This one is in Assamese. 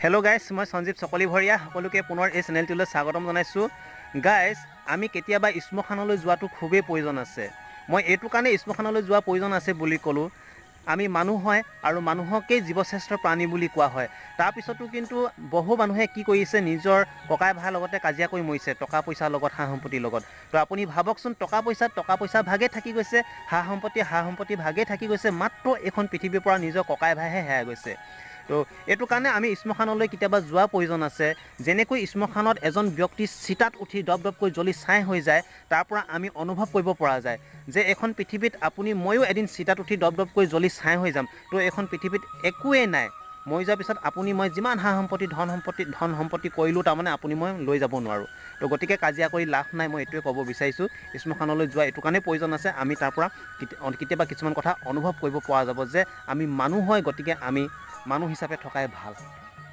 হেল্ল' গাইজ, মই সঞ্জীৱ চকলিভৰীয়া সকলোকে পুনৰ এই চেনেলটোলৈ স্বাগতম জনাইছোঁ। গাইজ, আমি কেতিয়াবা শ্মশানলৈ যোৱাটো খুবেই প্ৰয়োজন আছে। মই এইটো কাৰণে শ্মশানলৈ যোৱা প্ৰয়োজন আছে বুলি ক'লোঁ, আমি মানুহ হয় আৰু মানুহকেই জীৱশ্ৰেষ্ঠ প্ৰাণী বুলি কোৱা হয়। তাৰপিছতো কিন্তু বহু মানুহে কি কৰিছে, নিজৰ ককাই ভাইৰ লগতে কাজিয়া কৰি মৰিছে, টকা পইচাৰ লগত, সা সম্পত্তিৰ লগত। তো আপুনি ভাবকচোন, টকা পইচা ভাগে থাকি গৈছে, সা সম্পত্তি ভাগে থাকি গৈছে, মাত্ৰ এইখন পৃথিৱীৰ পৰা নিজৰ ককাই ভাইহে হেৰাই গৈছে। তো এইটো কাৰণে আমি শ্মশানলৈ কেতিয়াবা যোৱা প্ৰয়োজন আছে। যেনেকৈ শ্মশানত এজন ব্যক্তি চিতাত উঠি দপ দপকৈ জ্বলি ছাই হৈ যায়, তাৰ পৰা আমি অনুভৱ কৰিব পৰা যায় যে এইখন পৃথিৱীত ময়ো এদিন চিতাত উঠি দপ দপকৈ জ্বলি ছাই হৈ যাম। তো এইখন পৃথিৱীত একোৱেই নাই, মৰি যোৱাৰ পিছত মই যিমান সা সম্পত্তি ধন সম্পত্তি কৰিলোঁ, তাৰমানে মই লৈ যাব নোৱাৰোঁ। তো গতিকে কাজিয়া কৰি লাভ নাই। মই এইটোৱে ক'ব বিচাৰিছোঁ, শ্মশানলৈ যোৱা এইটো কাৰণেই প্ৰয়োজন আছে, আমি তাৰ পৰা কেতিয়াবা কিছুমান কথা অনুভৱ কৰিব পৰা যাব যে আমি মানুহ হয়, গতিকে আমি মানুহ হিচাপে থকাই ভাল।